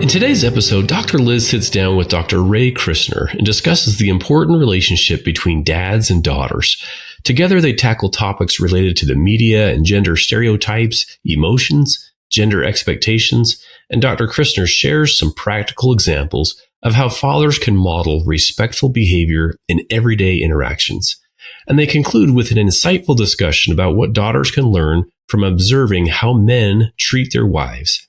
In today's episode, Dr. Liz sits down with Dr. Ray Christner and discusses the important relationship between dads and daughters. Together, they tackle topics related to the media and gender stereotypes, emotions, gender expectations, and Dr. Christner shares some practical examples of how fathers can model respectful behavior in everyday interactions. And they conclude with an insightful discussion about what daughters can learn from observing how men treat their wives.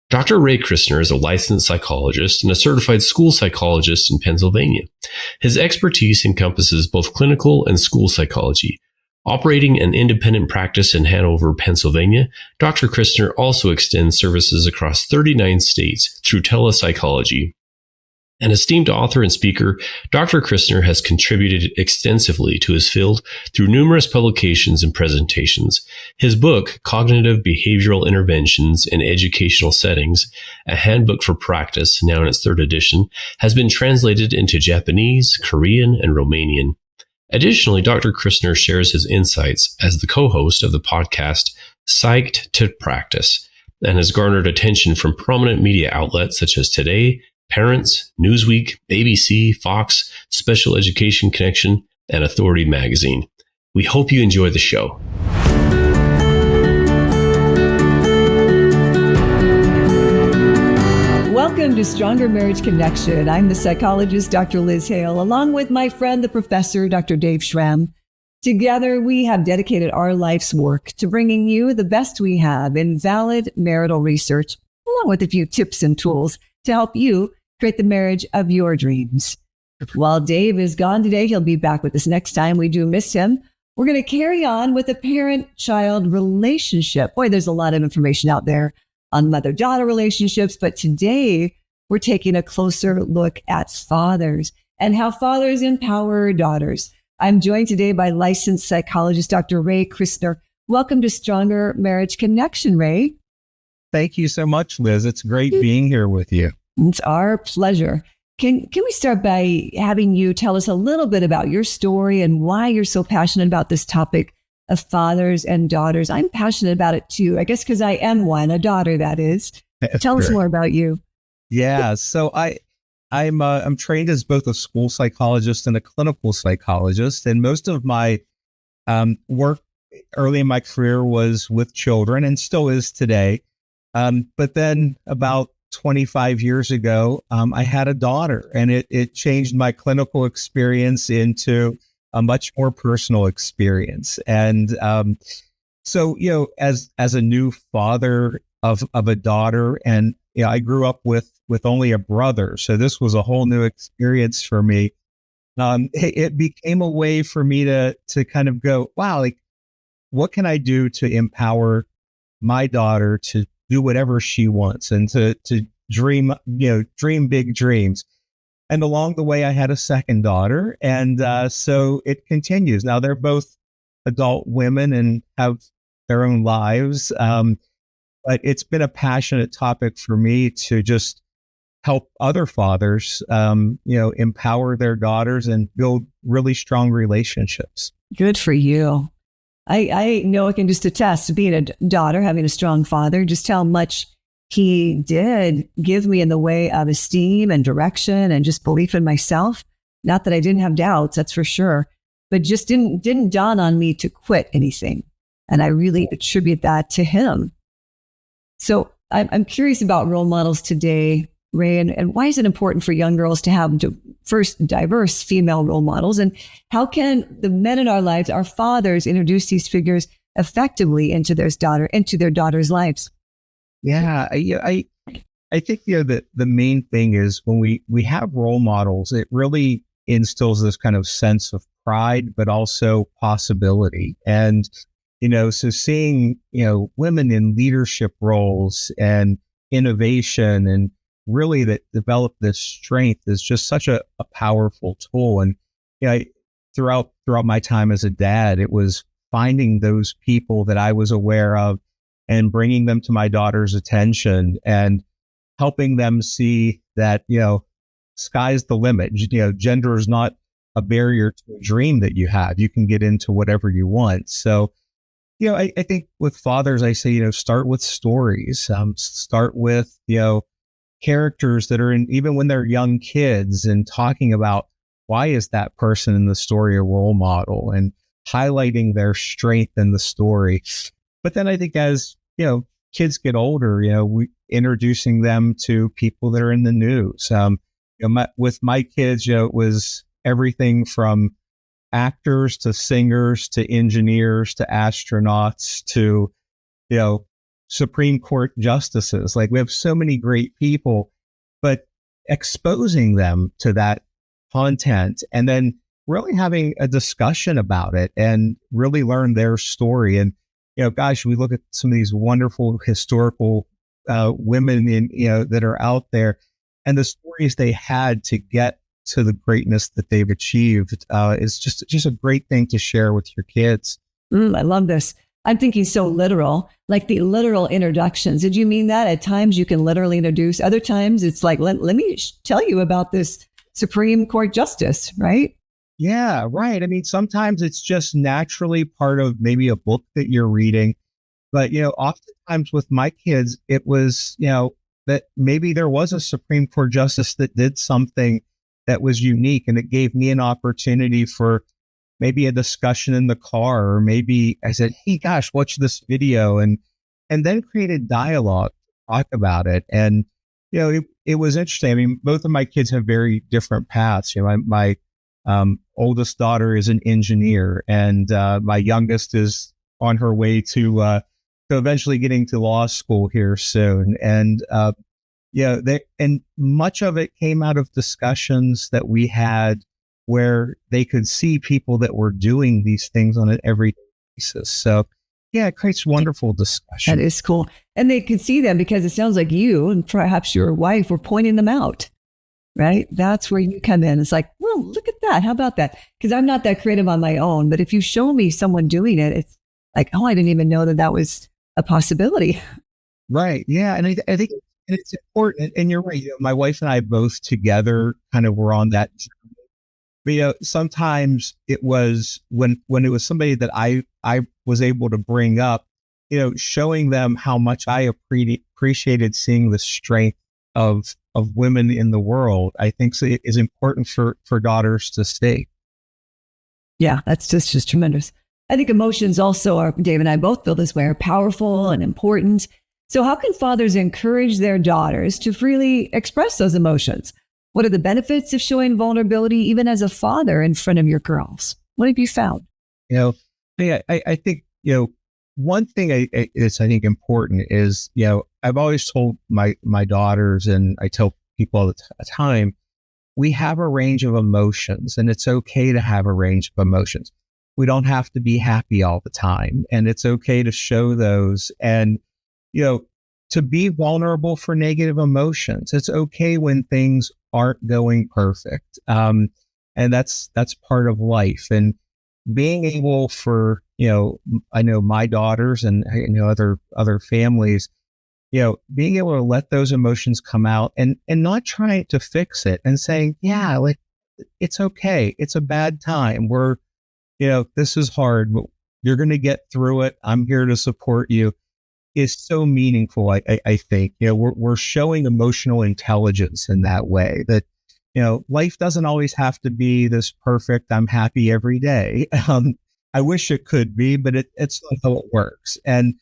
Dr. Ray Christner is a licensed psychologist and a certified school psychologist in Pennsylvania. His expertise encompasses both clinical and school psychology. Operating an independent practice in Hanover, Pennsylvania, Dr. Christner also extends services across 39 states through telepsychology. An esteemed author and speaker, Dr. Christner has contributed extensively to his field through numerous publications and presentations. His book, Cognitive Behavioral Interventions in Educational Settings, a handbook for practice, now in its third edition, has been translated into Japanese, Korean, and Romanian. Additionally, Dr. Christner shares his insights as the co-host of the podcast Psyched to Practice, and has garnered attention from prominent media outlets such as Today, Parents, Newsweek, ABC, Fox, Special Education Connection, and Authority Magazine. We hope you enjoy the show. Welcome to Stronger Marriage Connection. I'm the psychologist, Dr. Liz Hale, along with my friend, the professor, Dr. Dave Schramm. Together, we have dedicated our life's work to bringing you the best we have in valid marital research, along with a few tips and tools to help you create the marriage of your dreams. While Dave is gone today, he'll be back with us next time. We do miss him. We're going to carry on with the parent-child relationship. Boy, there's a lot of information out there on mother-daughter relationships, but today we're taking a closer look at fathers and how fathers empower daughters. I'm joined today by licensed psychologist Dr. Ray Christner. Welcome to Stronger Marriage Connection, Ray. Thank you so much, Liz. It's great being here with you. It's our pleasure. Can we start by having you tell us a little bit about your story and why you're so passionate about this topic of fathers and daughters? I'm passionate about it too, I guess because I am one, a daughter that is. Tell us more about you. Yeah, so I'm trained as both a school psychologist and a clinical psychologist, and most of my work early in my career was with children and still is today. But then about 25 years ago, I had a daughter, and it changed my clinical experience into a much more personal experience. And so, as a new father of a daughter, and I grew up with only a brother, so this was a whole new experience for me. It became a way for me to kind of go, wow, like, what can I do to empower my daughter to do whatever she wants and to dream big dreams. And along the way, I had a second daughter. And so it continues. Now they're both adult women and have their own lives. But it's been a passionate topic for me to just help other fathers, empower their daughters and build really strong relationships. Good for you. I know I can just attest to being a daughter, having a strong father, just how much he did give me in the way of esteem and direction and just belief in myself. Not that I didn't have doubts, that's for sure, but just didn't dawn on me to quit anything. And I really attribute that to him. So I'm curious about role models today, Ray, and why is it important for young girls to have first diverse female role models? And how can the men in our lives, our fathers, introduce these figures effectively into their daughters' lives? Yeah, I think that the main thing is when we have role models, it really instills this kind of sense of pride, but also possibility. And so seeing women in leadership roles and innovation and really that develop this strength is just such a powerful tool. And throughout my time as a dad, it was finding those people that I was aware of and bringing them to my daughter's attention and helping them see that, sky's the limit. Gender is not a barrier to a dream that you have. You can get into whatever you want. So, I think with fathers, I say, start with stories, start with, characters that are in, even when they're young kids, and talking about why is that person in the story a role model, and highlighting their strength in the story. But then I think as, kids get older, we introducing them to people that are in the news. With my kids, it was everything from actors to singers to engineers to astronauts to, Supreme Court justices. Like, we have so many great people, but exposing them to that content and then really having a discussion about it and really learn their story. And, gosh, we look at some of these wonderful historical women that are out there, and the stories they had to get to the greatness that they've achieved is just a great thing to share with your kids. I love this. I'm thinking so literal, like the literal introductions. Did you mean that? At times you can literally introduce, other times it's like, let me tell you about this Supreme Court justice, right? Yeah, right. I mean, sometimes it's just naturally part of maybe a book that you're reading. But, oftentimes with my kids, it was, that maybe there was a Supreme Court justice that did something that was unique, and it gave me an opportunity for maybe a discussion in the car, or maybe I said, hey, gosh, watch this video, and then created dialogue to talk about it. And, it was interesting. I mean, both of my kids have very different paths. My oldest daughter is an engineer, and my youngest is on her way to eventually getting to law school here soon. And, and much of it came out of discussions that we had where they could see people that were doing these things on an everyday basis. So, yeah, it creates wonderful discussion. That is cool. And they could see them because it sounds like you and perhaps your wife were pointing them out, right? That's where you come in. It's like, well, look at that. How about that? Because I'm not that creative on my own. But if you show me someone doing it, it's like, oh, I didn't even know that was a possibility. Right. Yeah. And I think it's important. And you're right. My wife and I both together kind of were on that journey. But, sometimes it was when it was somebody that I was able to bring up, showing them how much I appreciated seeing the strength of women in the world, I think is important for daughters to see. Yeah, that's just tremendous. I think emotions also are, Dave and I both feel this way, are powerful and important. So how can fathers encourage their daughters to freely express those emotions? What are the benefits of showing vulnerability, even as a father, in front of your girls? What have you found? I think, one thing it's I think important is, I've always told my daughters, and I tell people all the time, we have a range of emotions, and it's okay to have a range of emotions. We don't have to be happy all the time, and it's okay to show those, and, to be vulnerable for negative emotions. It's okay when things aren't going perfect. And that's part of life. And being able for, I know my daughters and other families, being able to let those emotions come out and not trying to fix it and saying, yeah, like, it's okay. It's a bad time. This is hard, but you're going to get through it. I'm here to support you, is so meaningful. I think, we're showing emotional intelligence in that way, that, life doesn't always have to be this perfect, I'm happy every day. I wish it could be, but it's not how it works. And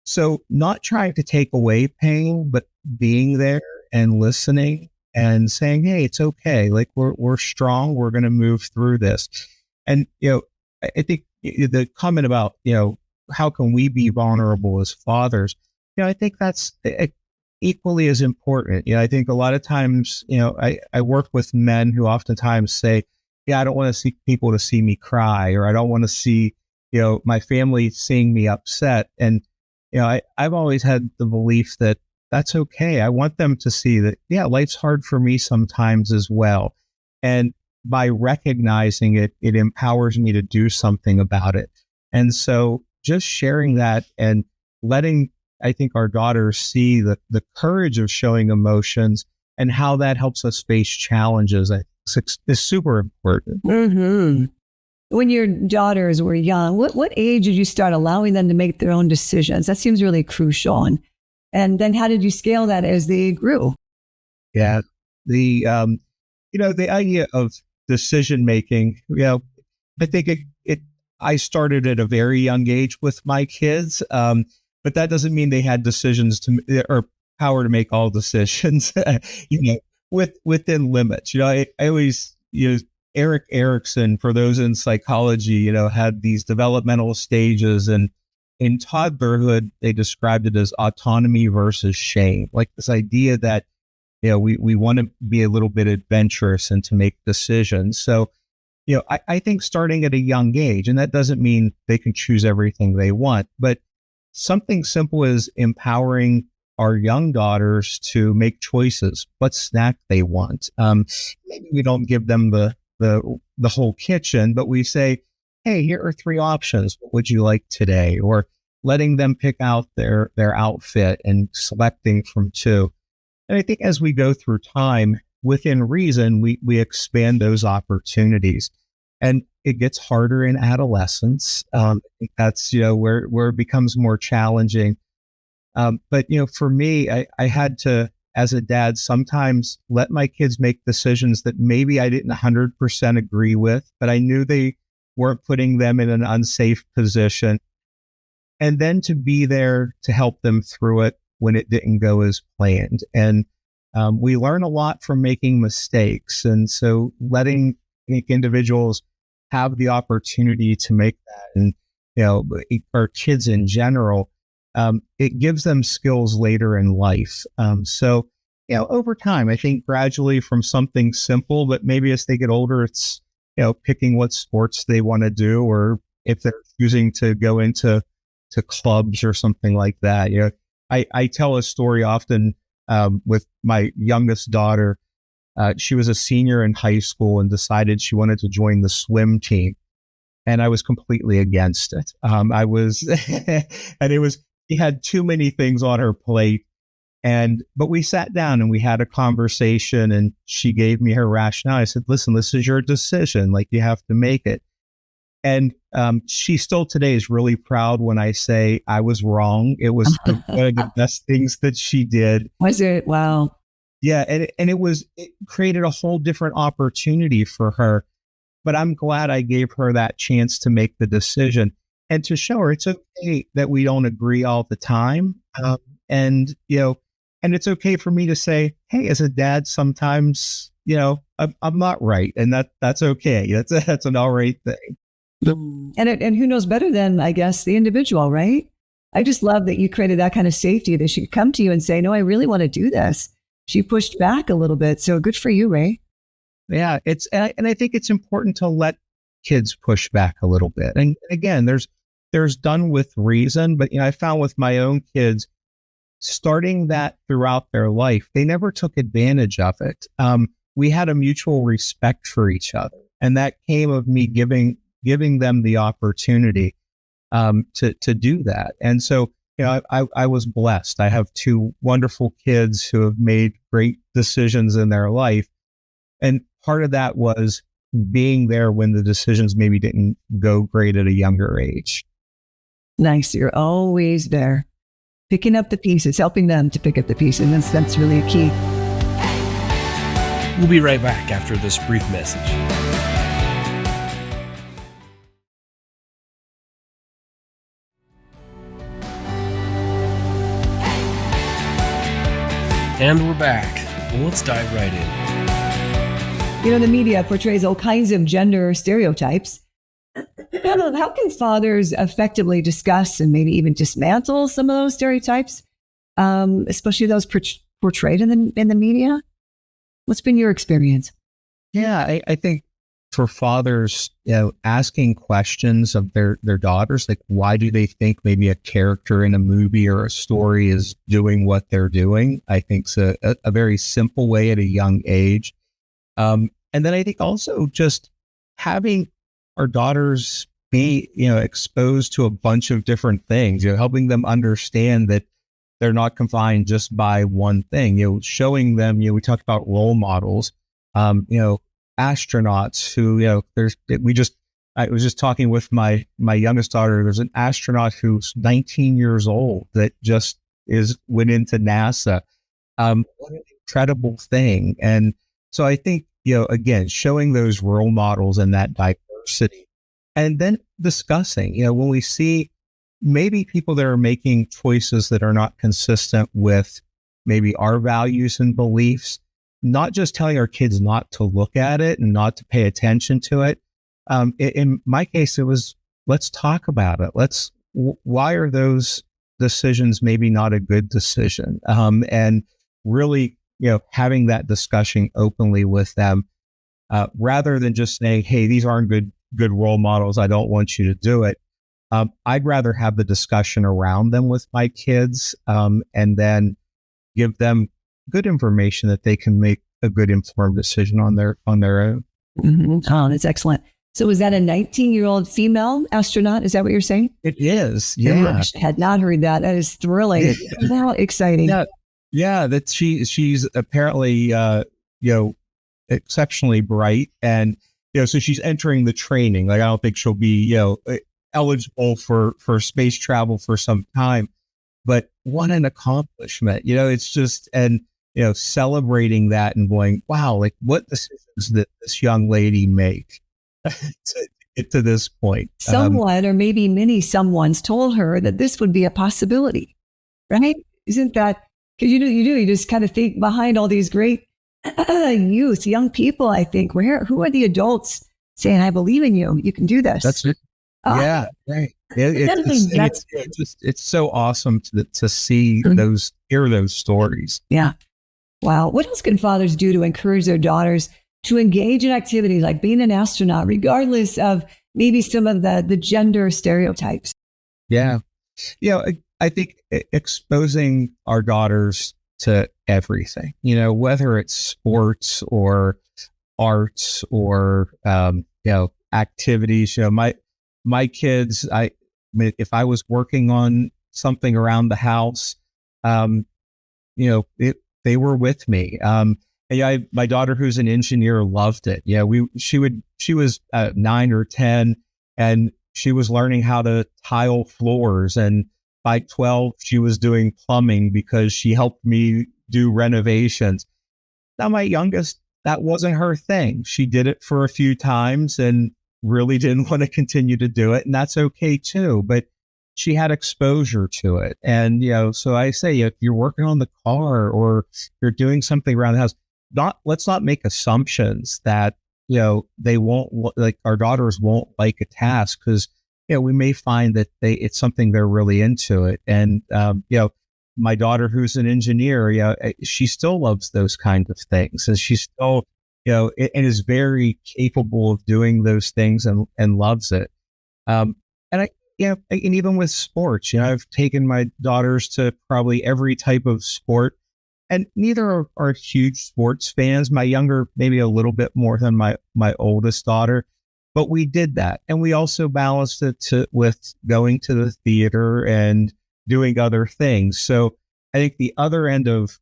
so not trying to take away pain, but being there and listening and saying, hey, it's okay. Like, we're strong. We're going to move through this. And, I think the comment about, how can we be vulnerable as fathers? I think that's equally as important. I think a lot of times, I work with men who oftentimes say, yeah, I don't want to see people to see me cry, or I don't want to see, my family seeing me upset. And, I've always had the belief that that's okay. I want them to see that, yeah, life's hard for me sometimes as well. And by recognizing it, it empowers me to do something about it. And so just sharing that and letting, I think, our daughters see the courage of showing emotions and how that helps us face challenges, I think, is super important. Mm-hmm. When your daughters were young, what age did you start allowing them to make their own decisions? That seems really crucial. And then how did you scale that as they grew? Yeah. The, the idea of decision making, I think I started at a very young age with my kids. But that doesn't mean they had decisions or power to make all decisions, within limits. I always use Eric Erickson, for those in psychology, had these developmental stages, and in toddlerhood, they described it as autonomy versus shame, like this idea that, we want to be a little bit adventurous and to make decisions. So, I think starting at a young age, and that doesn't mean they can choose everything they want, but something simple as empowering our young daughters to make choices, what snack they want. Maybe we don't give them the whole kitchen, but we say, hey, here are 3 options. What would you like today? Or letting them pick out their outfit and selecting from 2. And I think as we go through time, within reason, we expand those opportunities. And it gets harder in adolescence. I think that's, where it becomes more challenging. But, for me, I had to, as a dad, sometimes let my kids make decisions that maybe I didn't 100% agree with, but I knew they weren't putting them in an unsafe position. And then to be there to help them through it when it didn't go as planned. And we learn a lot from making mistakes. And so letting individuals have the opportunity to make that, and, our kids in general, it gives them skills later in life. So, over time, I think gradually from something simple, but maybe as they get older, it's, picking what sports they want to do, or if they're choosing to go into clubs or something like that. I tell a story often with my youngest daughter. She was a senior in high school and decided she wanted to join the swim team. And I was completely against it. She had too many things on her plate. But we sat down and we had a conversation, and she gave me her rationale. I said, listen, this is your decision. Like, you have to make it. And she still today is really proud when I say I was wrong. It was one of the best things that she did. Was it? Wow. Yeah. And it created a whole different opportunity for her. But I'm glad I gave her that chance to make the decision and to show her it's okay that we don't agree all the time. And it's okay for me to say, hey, as a dad, sometimes, I'm not right. And that's okay. That's an all right thing. And who knows better than, I guess, the individual, right? I just love that you created that kind of safety that she could come to you and say, no, I really want to do this. She pushed back a little bit. So good for you, Ray. Yeah, and I think it's important to let kids push back a little bit. And again, there's done with reason, but I found with my own kids, starting that throughout their life, they never took advantage of it. We had a mutual respect for each other, and that came of me giving them the opportunity to do that. And so, I was blessed. I have 2 wonderful kids who have made great decisions in their life. And part of that was being there when the decisions maybe didn't go great at a younger age. Nice. You're always there, picking up the pieces, helping them to pick up the pieces. And that's really a key. We'll be right back after this brief message. And we're back. Well, let's dive right in. The media portrays all kinds of gender stereotypes. How can fathers effectively discuss and maybe even dismantle some of those stereotypes, especially those portrayed in the media? What's been your experience? Yeah, I think for fathers, asking questions of their daughters, like, why do they think maybe a character in a movie or a story is doing what they're doing? I think is a very simple way at a young age. And then I think also just having our daughters be, exposed to a bunch of different things, helping them understand that they're not confined just by one thing, showing them, we talked about role models, astronauts who, I was just talking with my youngest daughter. There's an astronaut who's 19 years old that just went into NASA. What an credible thing. And so I think, again, showing those role models and that diversity, and then discussing, when we see maybe people that are making choices that are not consistent with maybe our values and beliefs, not just telling our kids not to look at it and not to pay attention to it. In my case, it was, let's talk about it. Why are those decisions maybe not a good decision? And really, having that discussion openly with them, rather than just saying, hey, these aren't good role models, I don't want you to do it. I'd rather have the discussion around them with my kids, and then give them good information that they can make a good informed decision on their own. Mm-hmm. Oh, that's excellent. So is that a 19-year-old female astronaut? Is that what you're saying? It is. Yeah. I had not heard that. That is thrilling. How exciting. Yeah. That she's apparently, exceptionally bright. And, so she's entering the training. Like, I don't think she'll be, eligible for space travel for some time, but what an accomplishment. It's just, and, celebrating that and going, wow, like what decisions did this young lady make to get to this point? Someone, or maybe many someone's told her that this would be a possibility, right? Isn't that, because you just kind of think behind all these great young people, I think, who are the adults saying, I believe in you, you can do this? That's it. Yeah, right. It's so awesome to see hear those stories. Yeah. Wow. What else can fathers do to encourage their daughters to engage in activities like being an astronaut, regardless of maybe some of the gender stereotypes? Yeah. I think exposing our daughters to everything, whether it's sports or arts or, activities, my kids, if I was working on something around the house, they were with me. My daughter, who's an engineer, loved it. Yeah, she was 9 or 10, and she was learning how to tile floors. And by 12, she was doing plumbing because she helped me do renovations. Now, my youngest, that wasn't her thing. She did it for a few times and really didn't want to continue to do it. And that's okay too. But she had exposure to it. And, so I say, if you're working on the car or you're doing something around the house, let's not make assumptions that, they won't, like, our daughters won't like a task, because, we may find that it's something they're really into it. And, my daughter, who's an engineer, she still loves those kinds of things. And she's still, and is very capable of doing those things and loves it. And even with sports, I've taken my daughters to probably every type of sport, and neither are huge sports fans. My younger, maybe a little bit more than my oldest daughter, but we did that. And we also balanced it with going to the theater and doing other things. So I think the other end of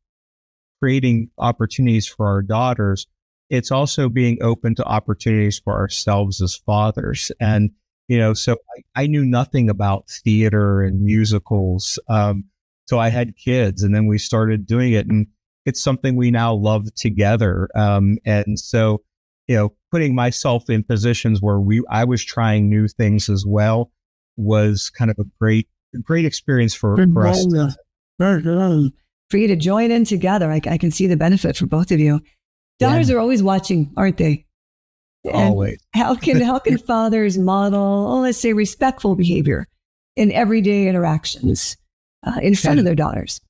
creating opportunities for our daughters, it's also being open to opportunities for ourselves as fathers. And, so I knew nothing about theater and musicals. So I had kids, and then we started doing it, and it's something we now love together. And so, putting myself in positions where I was trying new things as well was kind of a great experience for us. For you to join in together, I can see the benefit for both of you. Daughters are always watching, aren't they? And always. How can fathers model, let's say, respectful behavior in everyday interactions in front of their daughters?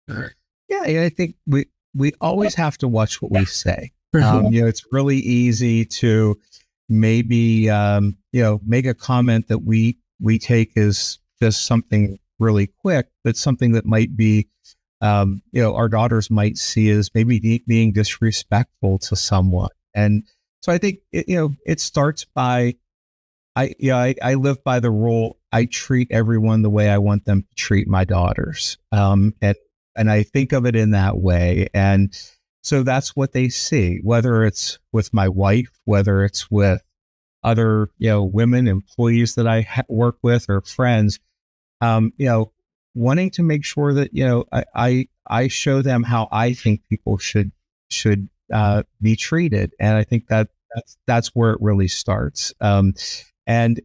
Yeah, I think we always have to watch what we say. It's really easy to maybe make a comment that we take as just something really quick, but something that might be our daughters might see as maybe being disrespectful to someone. And so I think it starts by I live by the rule, I treat everyone the way I want them to treat my daughters. And I think of it in that way. And so that's what they see, whether it's with my wife, whether it's with other, women, employees that I work with, or friends. wanting to make sure that, I show them how I think people should be treated. And I think that's where it really starts. And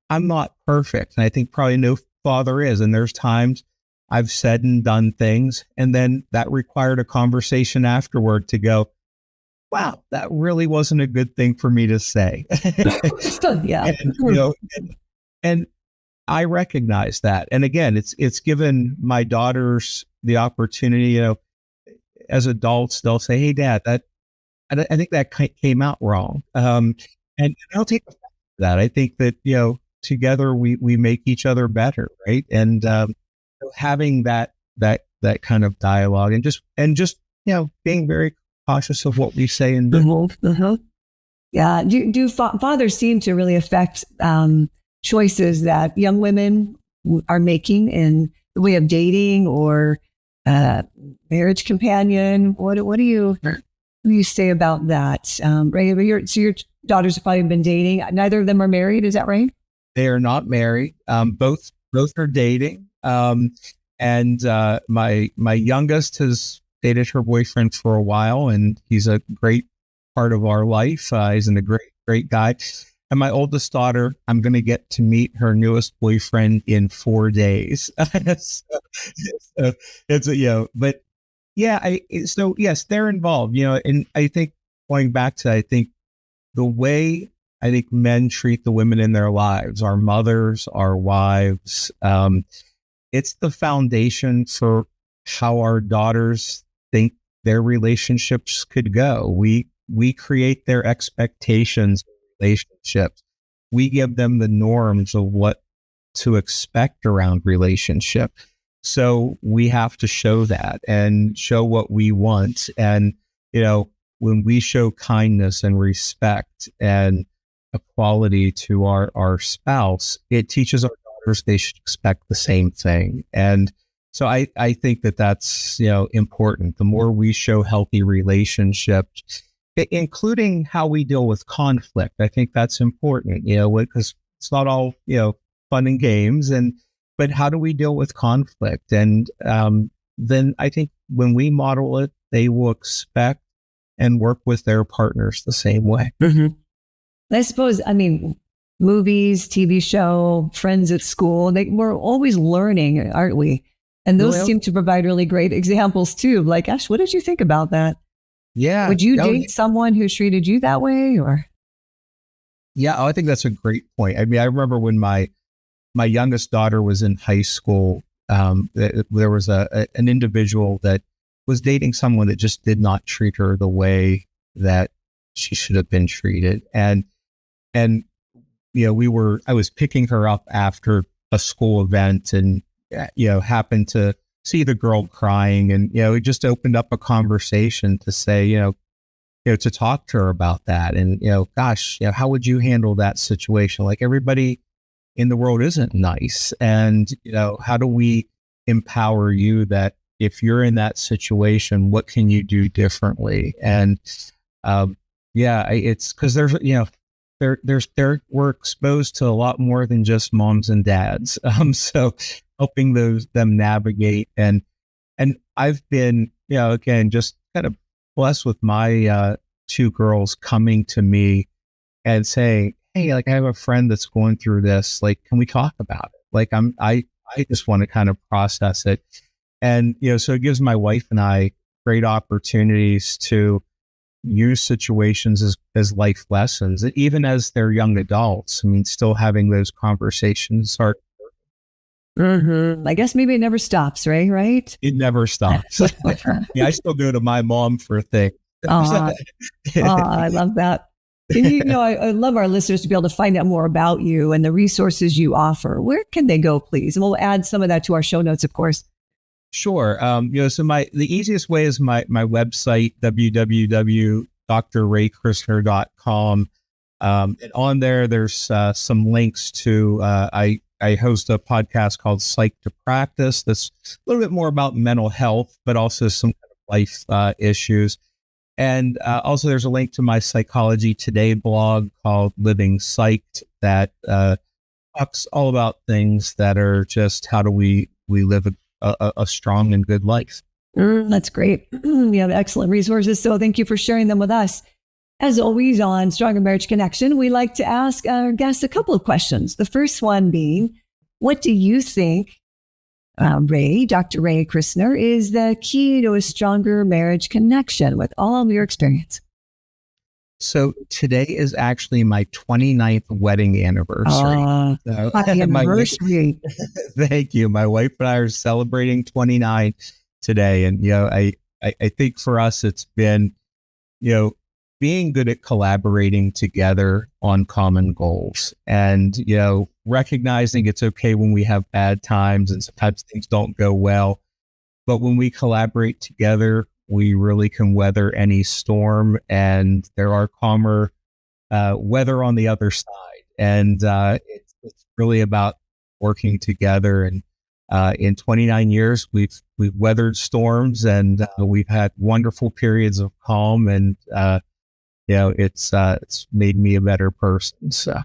I'm not perfect. And I think probably no father is. And there's times I've said and done things, and then that required a conversation afterward to go, wow, that really wasn't a good thing for me to say. Yeah. And I recognize that. And again, it's given my daughters the opportunity, as adults, they'll say, hey, Dad, I think that came out wrong. And I'll take offense to that. I think that, together we make each other better. Right. And, having that kind of dialogue and just, being very cautious of what we say and do. Yeah. Do fathers seem to really affect choices that young women are making in the way of dating or marriage companion? What do you say about that? Ray, so your daughters have probably been dating. Neither of them are married. Is that right? They are not married. Both are dating. And my youngest has dated her boyfriend for a while, and he's a great part of our life. He's a great guy. And my oldest daughter, I'm going to get to meet her newest boyfriend in 4 days. So it's but yeah, so yes, they're involved, and I think going back to, the way men treat the women in their lives, our mothers, our wives, it's the foundation for how our daughters think their relationships could go. We create their expectations of relationships. We give them the norms of what to expect around relationship. So we have to show that and show what we want. And, when we show kindness and respect and equality to our spouse, it teaches our daughters they should expect the same thing. And so I think that's, important. The more we show healthy relationships, including how we deal with conflict, I think that's important, because it's not all, fun and games, but how do we deal with conflict? And then I think when we model it, they will expect and work with their partners the same way. Mm-hmm. I suppose, movies, TV show, friends at school, we're always learning, aren't we? And those seem to provide really great examples too. Like, Ash, what did you think about that? Yeah. Would you date someone who treated you that way, or? Yeah, I think that's a great point. I remember when my youngest daughter was in high school, there was an individual that was dating someone that just did not treat her the way that she should have been treated. And I was picking her up after a school event and, happened to see the girl crying, and, it just opened up a conversation to say, to talk to her about that. And, gosh, how would you handle that situation? Like, everybody in the world isn't nice. And, how do we empower you that if you're in that situation, what can you do differently? And, it's because we're exposed to a lot more than just moms and dads. So helping them navigate, and I've been, again, just kind of blessed with my, 2 girls coming to me and saying, hey, like, I have a friend that's going through this. Like, can we talk about it? Like, I just want to kind of process it. And, so it gives my wife and I great opportunities to use situations as life lessons, even as they're young adults. Still having those conversations are. Mm-hmm. I guess maybe it never stops, Ray, right? It never stops. I still go to my mom for things. I love that. And I love our listeners to be able to find out more about you and the resources you offer. Where can they go, please? And we'll add some of that to our show notes, of course. Sure. So the easiest way is my website, www.drraychristner.com. And on there's some links to, I host a podcast called Psych to Practice. That's a little bit more about mental health, but also some kind of life issues. And also there's a link to my Psychology Today blog called Living Psyched that talks all about things that are just how do we we live a strong and good life. That's great. You have excellent resources. So thank you for sharing them with us. As always on Stronger Marriage Connection, we like to ask our guests a couple of questions. The first one being, what do you think, Dr. Ray Christner, is the key to a stronger marriage connection with all of your experience? So today is actually my 29th wedding anniversary. Happy anniversary. Thank you. My wife and I are celebrating 29 today. And, I think for us, it's been, being good at collaborating together on common goals and, recognizing it's okay when we have bad times and sometimes things don't go well. But when we collaborate together, we really can weather any storm, and there are calmer weather on the other side. And it's really about working together. And in 29 years, we've weathered storms, and we've had wonderful periods of calm. And it's made me a better person. So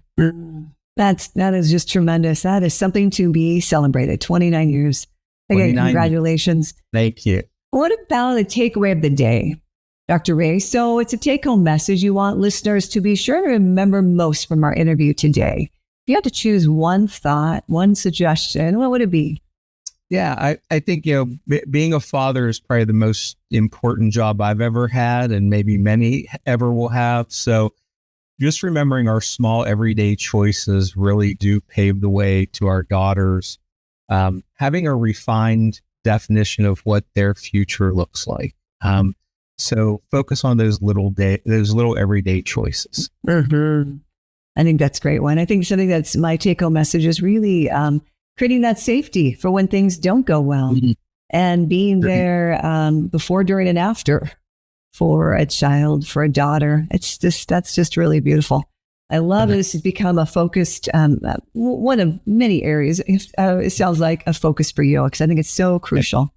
that is just tremendous. That is something to be celebrated. 29 years. Again, congratulations. Thank you. What about a takeaway of the day, Dr. Ray? So it's a take-home message you want listeners to be sure to remember most from our interview today. If you had to choose one thought, one suggestion, what would it be? Yeah, I think, being a father is probably the most important job I've ever had, and maybe many ever will have. So just remembering our small everyday choices really do pave the way to our daughters having a refined definition of what their future looks like. So focus on those little everyday choices. Mm-hmm. I think that's a great one. I think something that's my take-home message is really creating that safety for when things don't go well, and being there before, during, and after for a child, for a daughter. That's just really beautiful. I love this has become a focused, one of many areas. It sounds like a focus for you, because I think it's so crucial.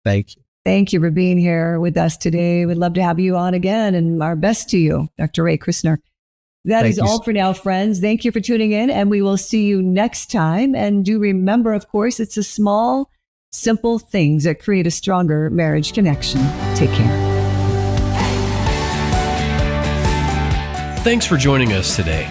Thank you. Thank you for being here with us today. We'd love to have you on again, and our best to you, Dr. Ray Christner. That is all for now, friends. Thank you for tuning in, and we will see you next time. And do remember, of course, it's the small, simple things that create a stronger marriage connection. Take care. Thanks for joining us today.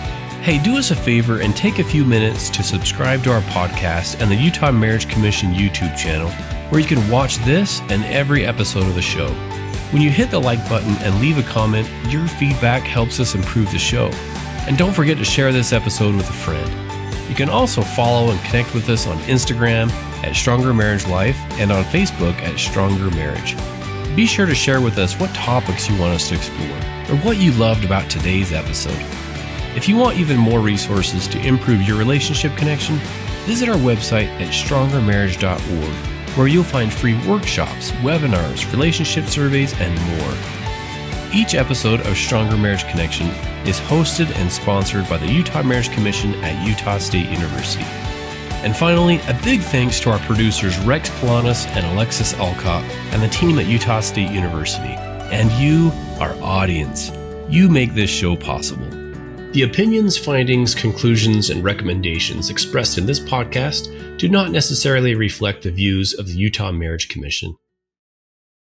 Hey, do us a favor and take a few minutes to subscribe to our podcast and the Utah Marriage Commission YouTube channel, where you can watch this and every episode of the show. When you hit the like button and leave a comment, your feedback helps us improve the show. And don't forget to share this episode with a friend. You can also follow and connect with us on Instagram at Stronger Marriage Life and on Facebook at Stronger Marriage. Be sure to share with us what topics you want us to explore or what you loved about today's episode. If you want even more resources to improve your relationship connection, visit our website at strongermarriage.org, where you'll find free workshops, webinars, relationship surveys, and more. Each episode of Stronger Marriage Connection is hosted and sponsored by the Utah Marriage Commission at Utah State University. And finally, a big thanks to our producers Rex Polanis and Alexis Alcott and the team at Utah State University. And you, our audience. You make this show possible. The opinions, findings, conclusions, and recommendations expressed in this podcast do not necessarily reflect the views of the Utah Marriage Commission.